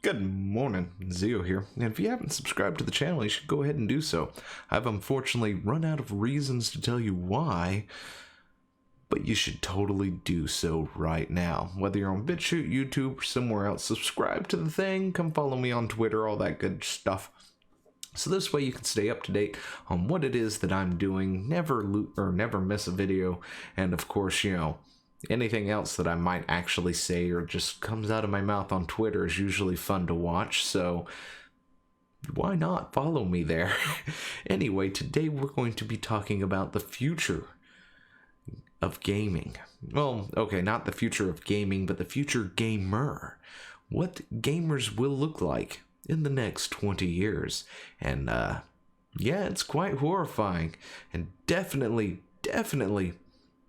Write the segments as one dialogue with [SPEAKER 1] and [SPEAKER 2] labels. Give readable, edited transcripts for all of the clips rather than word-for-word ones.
[SPEAKER 1] Good morning, Zio here, and if you haven't subscribed to the channel, you should go ahead and do so. I've unfortunately run out of reasons to tell you why, but you should totally do so right now. Whether you're on BitChute, YouTube, or somewhere else, subscribe to the thing, come follow me on Twitter, all that good stuff. So this way you can stay up to date on what it is that I'm doing, never miss a video, and of course, anything else that I might actually say or just comes out of my mouth on Twitter is usually fun to watch, so why not follow me there? Anyway, today we're going to be talking about the future of gaming. Well, okay, not the future of gaming, but the future gamer. What gamers will look like in the next 20 years. And, yeah, it's quite horrifying, and definitely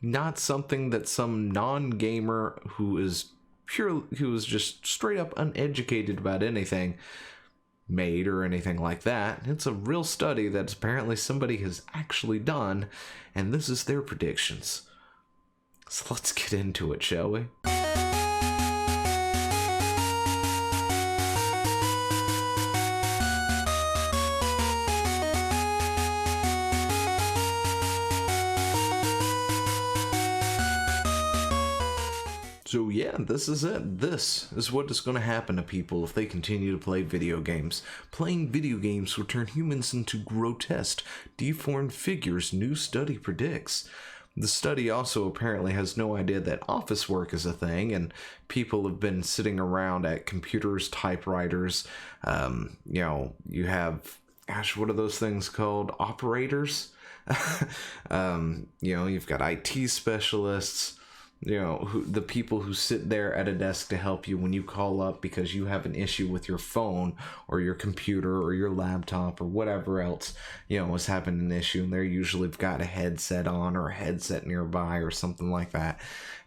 [SPEAKER 1] not something that some non-gamer who is just straight up uneducated about anything made or anything like that. It's a real study that apparently somebody has actually done, and this is their predictions. So let's get into it, shall we? So yeah, this is it. This is what is going to happen to people if they continue to play video games. Playing video games will turn humans into grotesque, deformed figures, new study predicts. The study also apparently has no idea that office work is a thing, and people have been sitting around at computers, typewriters. You have, gosh, what are those things called? Operators? You've got IT specialists. The people who sit there at a desk to help you when you call up because you have an issue with your phone or your computer or your laptop or whatever else, is having an issue, and they're usually got a headset on or a headset nearby or something like that.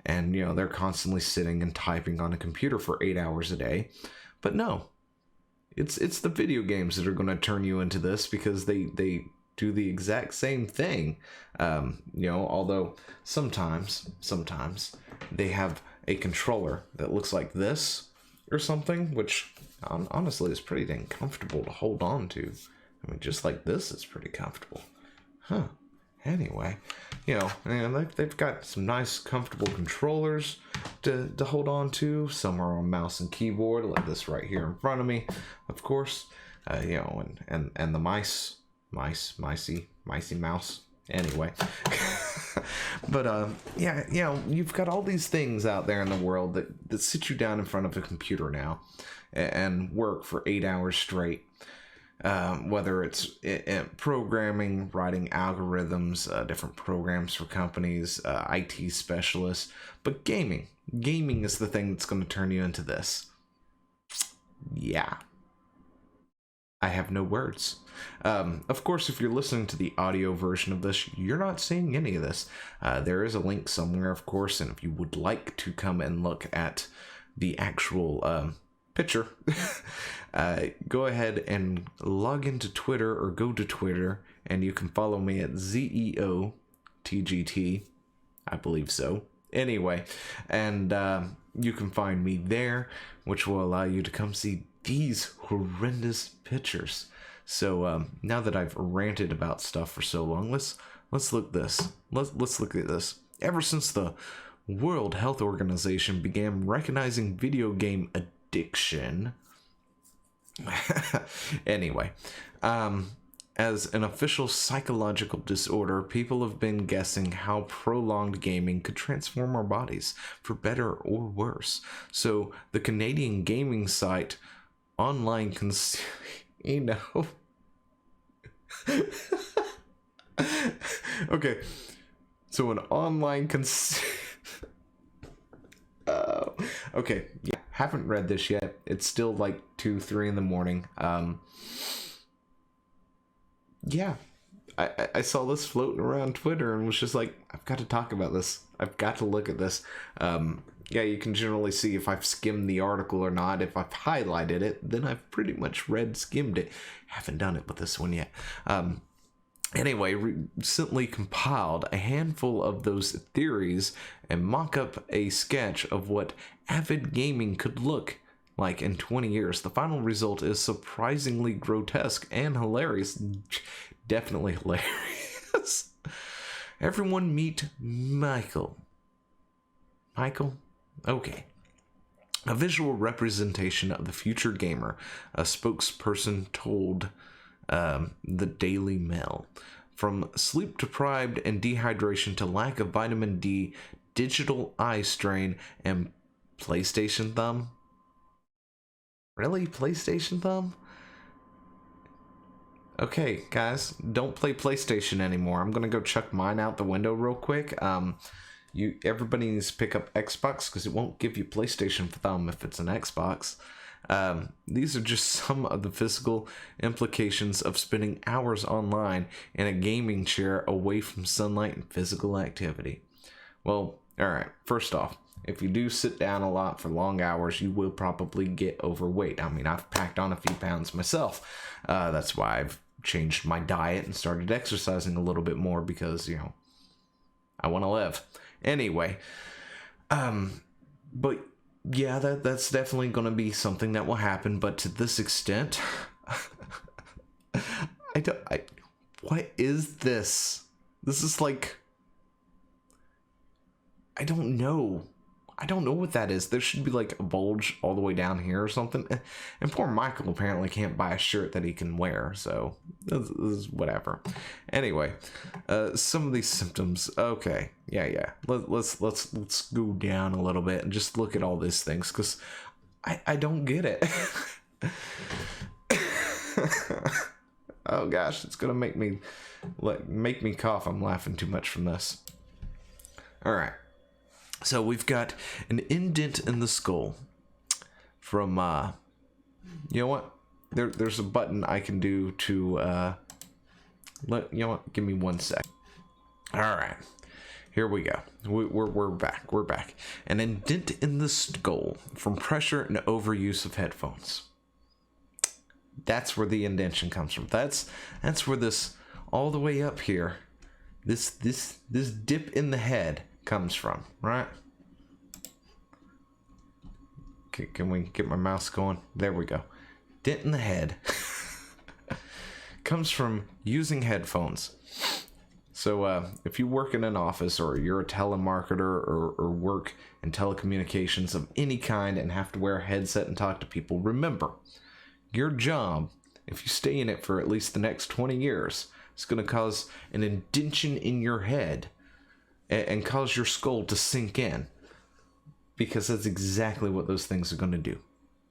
[SPEAKER 1] And, they're constantly sitting and typing on a computer for 8 hours a day. But no, it's the video games that are going to turn you into this, because they do the exact same thing. Although sometimes they have a controller that looks like this or something, which honestly is pretty dang comfortable to hold on to. I mean, just like this is pretty comfortable. Anyway, and they've got some nice comfortable controllers to hold on to. Some are on mouse and keyboard, like this right here in front of me, of course. And the micey mouse. Anyway, but you've got all these things out there in the world that sit you down in front of a computer now and work for 8 hours straight. Whether it's programming, writing algorithms, different programs for companies, IT specialists, but gaming is the thing that's going to turn you into this. Yeah. I have no words. Of course, if you're listening to the audio version of this, you're not seeing any of this. There is a link somewhere, of course, and if you would like to come and look at the actual picture, go ahead and log into Twitter or go to Twitter, and you can follow me at ZEOTGT. I believe so. Anyway, and you can find me there, which will allow you to come see these horrendous pictures. So now that I've ranted about stuff for so long, let's look this. Let's look at this. Ever since the World Health Organization began recognizing video game addiction, anyway, as an official psychological disorder, people have been guessing how prolonged gaming could transform our bodies for better or worse. So the Canadian gaming site online okay, so an online okay, yeah, haven't read this yet. It's still like 2-3 in the morning. Yeah, I saw this floating around Twitter and was just like, I've got to talk about this. I've got to look at this. Yeah, you can generally see if I've skimmed the article or not. If I've highlighted it, then I've pretty much skimmed it. Haven't done it with this one yet. Anyway, recently compiled a handful of those theories and mock up a sketch of what avid gaming could look like in 20 years. The final result is surprisingly grotesque and hilarious. Definitely hilarious. Everyone meet Michael. Michael? Okay. A visual representation of the future gamer, a spokesperson told the Daily Mail. From sleep-deprived and dehydration to lack of vitamin D, digital eye strain, and PlayStation thumb? Really? PlayStation thumb? Okay, guys, don't play PlayStation anymore. I'm gonna go chuck mine out the window real quick. Everybody needs to pick up Xbox because it won't give you PlayStation thumb if it's an Xbox. These are just some of the physical implications of spending hours online in a gaming chair away from sunlight and physical activity. Well, alright, first off, if you do sit down a lot for long hours, you will probably get overweight. I mean, I've packed on a few pounds myself. That's why I've changed my diet and started exercising a little bit more because, you know, I want to live. Anyway, but yeah, that's definitely going to be something that will happen, but to this extent, what is this? This is like, I don't know what that is. There should be like a bulge all the way down here or something. And poor Michael apparently can't buy a shirt that he can wear, so this is whatever. Anyway, some of these symptoms. Okay, yeah. Let's go down a little bit and just look at all these things because I don't get it. Oh gosh, it's gonna make me cough. I'm laughing too much from this. All right. So we've got an indent in the skull from, you know what? There's a button I can do to, you know what? Give me 1 sec. All right, here we go. We're back. We're back. An indent in the skull from pressure and overuse of headphones. That's where the indentation comes from. That's where this all the way up here, this dip in the head comes from, right? Can we get my mouse going? There we go. Dent in the head comes from using headphones. So if you work in an office or you're a telemarketer or work in telecommunications of any kind and have to wear a headset and talk to people, remember, your job, if you stay in it for at least the next 20 years, is going to cause an indentation in your head and cause your skull to sink in, because that's exactly what those things are going to do.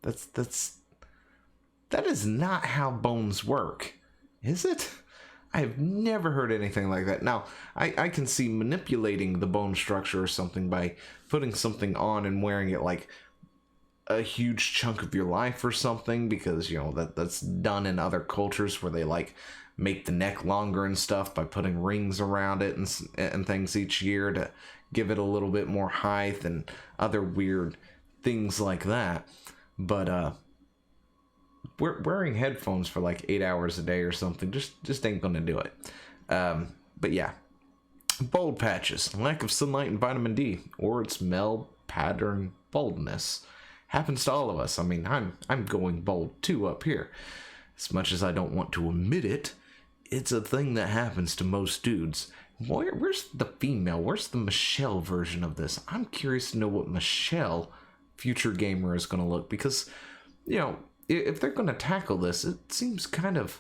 [SPEAKER 1] That is not how bones work, is it? I have never heard anything like that. Now, I can see manipulating the bone structure or something by putting something on and wearing it like a huge chunk of your life or something, because, you know, that's done in other cultures where they like make the neck longer and stuff by putting rings around it and things each year to give it a little bit more height and other weird things like that. But wearing headphones for like 8 hours a day or something just ain't gonna do it. But yeah, bald patches, lack of sunlight and vitamin D, or it's male pattern baldness. Happens to all of us. I mean, I'm going bald too up here. As much as I don't want to admit it, it's a thing that happens to most dudes. Where's the female? Where's the Michelle version of this? I'm curious to know what Michelle, future gamer, is going to look, because, you know, if they're going to tackle this, it seems kind of,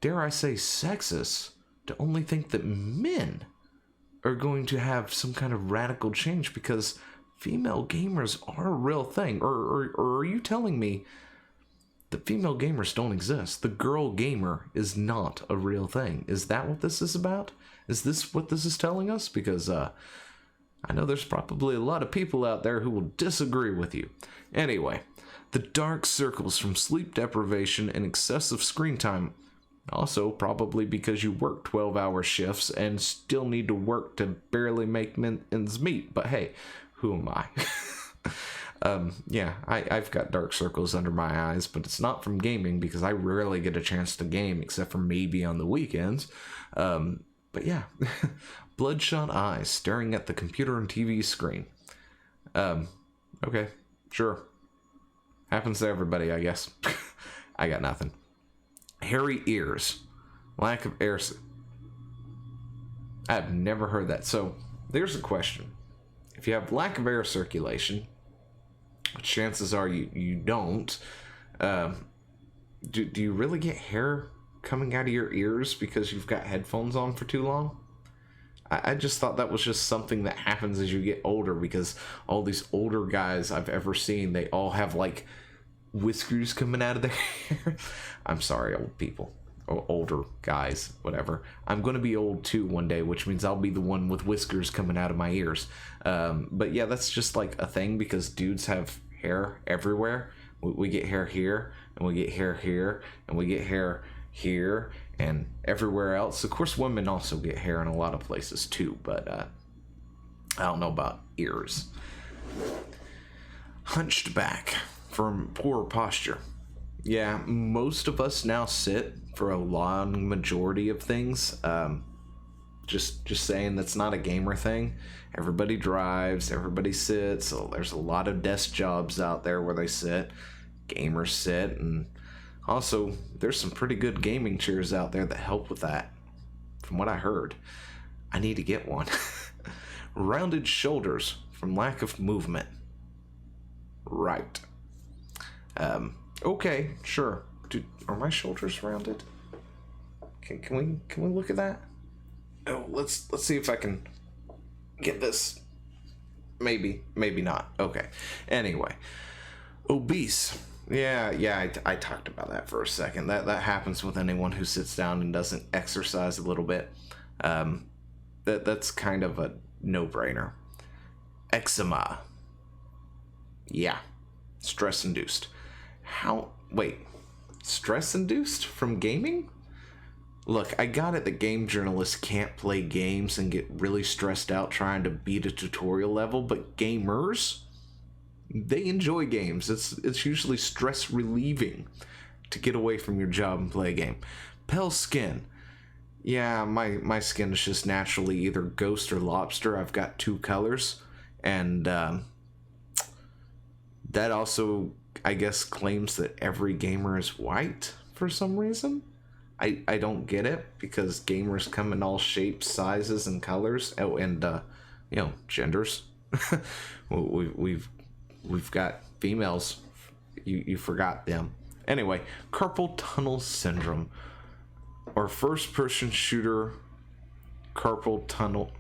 [SPEAKER 1] dare I say, sexist to only think that men are going to have some kind of radical change, because female gamers are a real thing. Or are you telling me that female gamers don't exist? The girl gamer is not a real thing. Is that what this is about? Is this what this is telling us? Because I know there's probably a lot of people out there who will disagree with you. Anyway, the dark circles from sleep deprivation and excessive screen time. Also, probably because you work 12-hour shifts and still need to work to barely make ends meet. But hey, who am I? Yeah, I've got dark circles under my eyes, but it's not from gaming, because I rarely get a chance to game except for maybe on the weekends. But yeah, bloodshot eyes staring at the computer and TV screen. Okay, sure. Happens to everybody, I guess. I got nothing. Hairy ears. Lack of air. I've never heard that. So, there's a question. If you have lack of air circulation, chances are you don't. Do you really get hair coming out of your ears because you've got headphones on for too long? I just thought that was just something that happens as you get older, because all these older guys I've ever seen, they all have like whiskers coming out of their hair. I'm sorry, old people. Or older guys, whatever. I'm going to be old too one day, which means I'll be the one with whiskers coming out of my ears. But yeah, that's just like a thing because dudes have hair everywhere. We get hair here, and we get hair here, and we get hair here, and everywhere else. Of course, women also get hair in a lot of places too, but I don't know about ears. Hunched back from poor posture. Yeah, most of us now sit for a long majority of things. Just saying, that's not a gamer thing. Everybody drives, everybody sits. So there's a lot of desk jobs out there where they sit. Gamers sit, and also there's some pretty good gaming chairs out there that help with that. From what I heard, I need to get one. Rounded shoulders from lack of movement. Right. Okay, sure. Are my shoulders rounded? Can we look at that? Oh, let's see if I can get this. Maybe not. Okay. Anyway, obese. Yeah. I talked about that for a second. That happens with anyone who sits down and doesn't exercise a little bit. That's kind of a no-brainer. Eczema. Yeah. Stress-induced. Wait. Stress-induced from gaming? Look, I got it that game journalists can't play games and get really stressed out trying to beat a tutorial level, but gamers, they enjoy games. It's usually stress relieving to get away from your job and play a game. Pale skin. Yeah, my skin is just naturally either ghost or lobster. I've got two colors, and that also, I guess, claims that every gamer is white for some reason. I don't get it, because gamers come in all shapes, sizes, and colors. Oh, and genders. we've got females. You forgot them. Anyway, carpal tunnel syndrome, or first-person shooter carpal tunnel.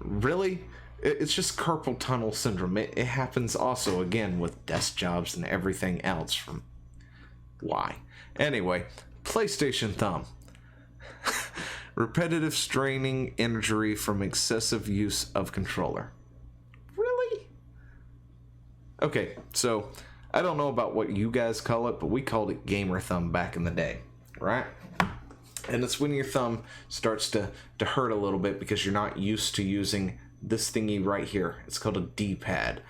[SPEAKER 1] Really? It's just carpal tunnel syndrome. It happens also, again, with desk jobs and everything else. From why? Anyway, PlayStation thumb. Repetitive straining injury from excessive use of controller. Really? Okay, so I don't know about what you guys call it, but we called it gamer thumb back in the day, right? And it's when your thumb starts to hurt a little bit because you're not used to using this thingy right here. It's called a D-pad.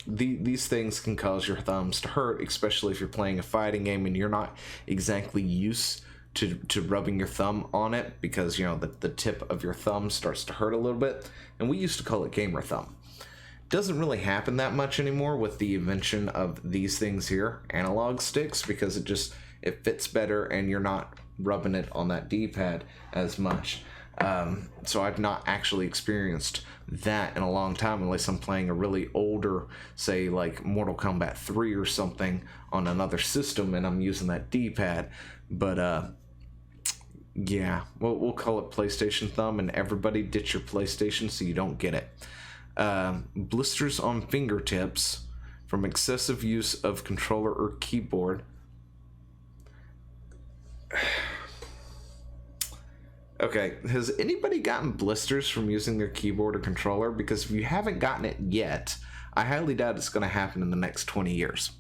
[SPEAKER 1] These things can cause your thumbs to hurt, especially if you're playing a fighting game and you're not exactly used to rubbing your thumb on it, because the tip of your thumb starts to hurt a little bit. And we used to call it gamer thumb. Doesn't really happen that much anymore with the invention of these things here, analog sticks, because it fits better and you're not rubbing it on that D-pad as much. So I've not actually experienced that in a long time, unless I'm playing a really older, say like Mortal Kombat 3 or something on another system and I'm using that D-pad. But yeah, we'll call it PlayStation thumb, and everybody ditch your PlayStation so you don't get it. Blisters on fingertips from excessive use of controller or keyboard. Okay, has anybody gotten blisters from using their keyboard or controller? Because if you haven't gotten it yet, I highly doubt it's going to happen in the next 20 years.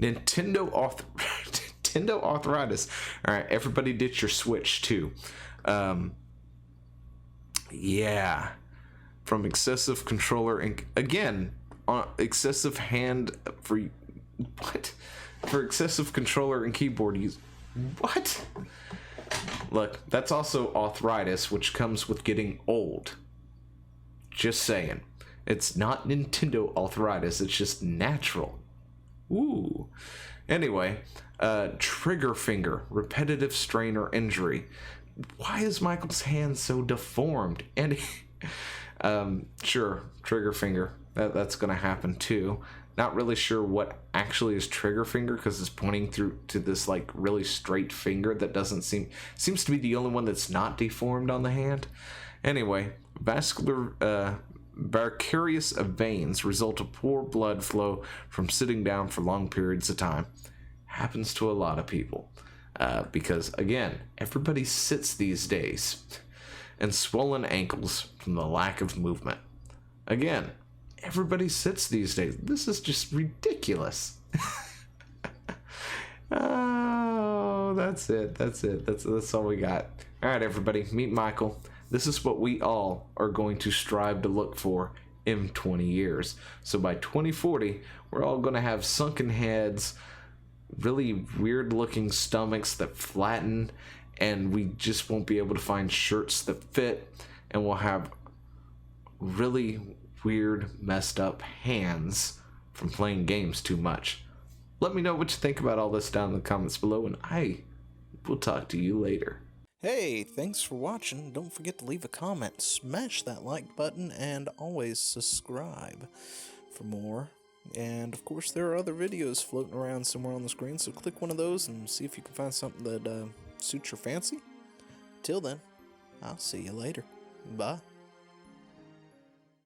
[SPEAKER 1] Nintendo arthritis. All right, everybody ditch your Switch too. Yeah, from excessive controller and again, excessive hand for what? For excessive controller and keyboard use. What? Look, that's also arthritis, which comes with getting old. Just saying. It's not Nintendo arthritis, it's just natural Ooh. Anyway, trigger finger, repetitive strain or injury. Why is Michael's hand so deformed? And sure, trigger finger. That's going to happen too. Not really sure what actually is trigger finger because it's pointing through to this like really straight finger that doesn't seems to be the only one that's not deformed on the hand. Anyway, vascular varicose veins result of poor blood flow from sitting down for long periods of time. Happens to a lot of people because again, everybody sits these days. And swollen ankles from the lack of movement. Again, everybody sits these days. This is just ridiculous. Oh, that's it. That's all we got. All right, everybody, meet Michael. This is what we all are going to strive to look for in 20 years. So by 2040, we're all going to have sunken heads, really weird-looking stomachs that flatten, and we just won't be able to find shirts that fit, and we'll have really weird, messed up hands from playing games too much. Let me know what you think about all this down in the comments below, and I will talk to you later.
[SPEAKER 2] Hey, thanks for watching. Don't forget to leave a comment, smash that like button, and always subscribe for more. And of course, there are other videos floating around somewhere on the screen, so click one of those and see if you can find something that suits your fancy. Till then, I'll see you later. Bye.